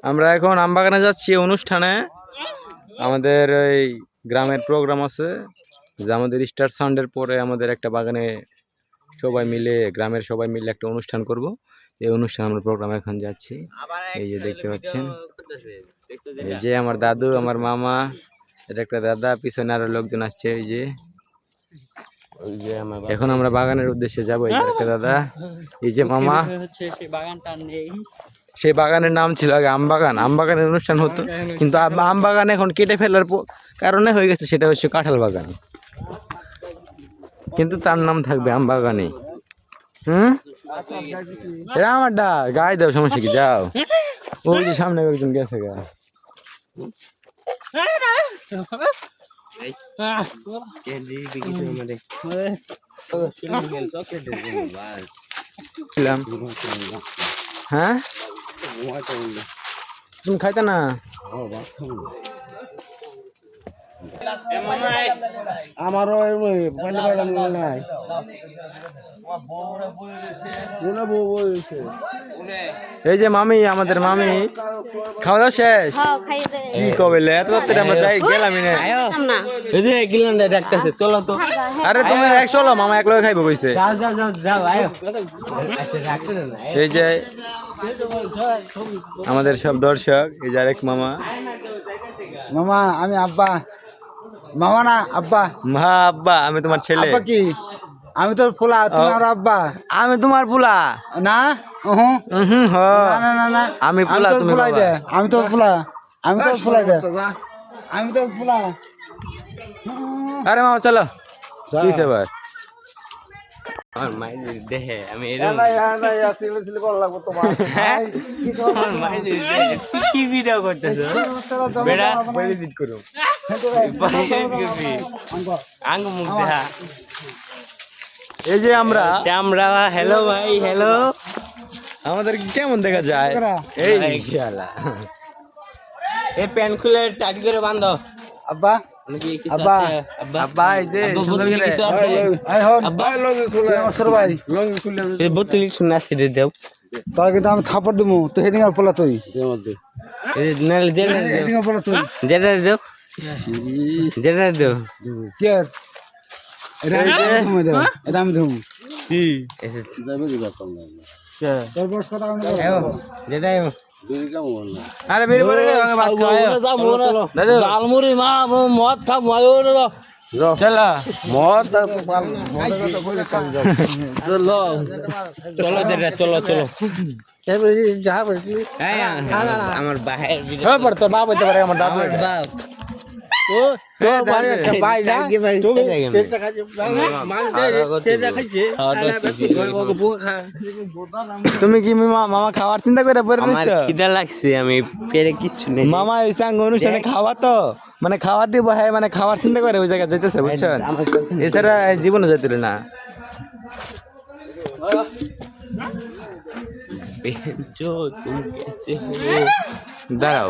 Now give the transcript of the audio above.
আমরা এখন আমবাগানে যাচ্ছি অনুষ্ঠানে। আমাদের এই গ্রামের প্রোগ্রাম আছে, যে আমাদের স্টার সাউন্ডের পরে আমাদের একটা বাগানে সবাই মিলে, গ্রামের সবাই মিলে একটা অনুষ্ঠান করব। এই অনুষ্ঠান আমরা প্রোগ্রামে এখন যাচ্ছি। এই যে দেখতে পাচ্ছেন, এই যে আমার দাদু, আমার মামা, এটা একটা দাদা, পিছনে আরো লোকজন আসছে। এই যে এখন আমরা বাগানের উদ্দেশ্যে যাবো। এই যে একটা দাদা, এই যে মামা। সেই বাগানের নাম ছিল আগে আমবাগান, আমবাগানের অনুষ্ঠান হতো, কিন্তু আমবাগান এখন কেটে ফেলার কারণে হয়ে গেছে সেটা হচ্ছে কাঁঠাল বাগান, কিন্তু তার নাম থাকবে আমবাগানে। এরা আমার ডা গায়ে দাও, সমস্যা কি, যাও। ওই যে সামনে একজন গেছে গা। হ্যাঁ, তুমি খাইতে না? আমারও নাই। এই যে মামি, আমাদের মামি, খাওয়া দাওয়া শেষ? কি কবে এত রাত্রে আমরা যাই গেলাম না। এই যে গিলান ডাকতেছে, চলো তো। আরে তুমি এক চলো, মামা এক লগে খাইবো কইছে। এই যে আমাদের সব দর্শক, এই যে আরেক মামা। মামা আমি আব্বা। মামা না আব্বা। মা আব্বা, আমি তোমার ছেলে। আব্বা কি? আমি তোর পোলা, তুমি আমার আব্বা। আমি তোমার পোলা না। না না না, আমি পোলা, তুমি পোলাই দে। আমি তোর পোলা, আমি তোর পোলাই দে, আমি তোর পোলা। আরে মামা চলো, কি সেবার আমার মাইজি দেহে আমি কি ভিডিও করতেছো বেড়া এডিট করো আঙ্গ মুখ দেখা। এই যে আমরা হ্যালো ভাই, হ্যালো। আমাদের কেমন দেখা যায়? এই ইনশাআল্লাহ। এই প্যান্ট খুলে টাইট করে বাঁধো আব্বা। আব্বা আব্বা, এই যে সুন্দর করে আব্বা লঙ্গি খুলে আমার ভাই লঙ্গি খুলে এই বোতল নাস্তি দিয়ে দাও। তোর কিন্তু আমি থাপড় দেবো তো হেদিন আর পোলা তুই এই নালে যেটা হেদিন পোলা তুই যেটা দাও, যেটা দাও। কি আর এটা আমি দেবো কি তোর বস কথা যেটা আরে বেরে বেরে ভাত খাও জালমুড়ি মা মদ খা চলা মদ চলো যেটা চলো চলো আমার বাহের তোর বাপ হইতে পারে, আমার দাদু তুমি কি মামা খাওয়ার চিন্তা করে খিদা লাগছে, আমি পেরে কিচ্ছু নেই। মামা ওই সাঙ্গ অনুষ্ঠানে খাওয়া তো মানে খাওয়া দিব, হ্যাঁ মানে খাওয়ার চিন্তা করে ওই জায়গায় যেতেছে, বুঝছেন? এছাড়া জীবনে যেতে না। দাঁড়াও।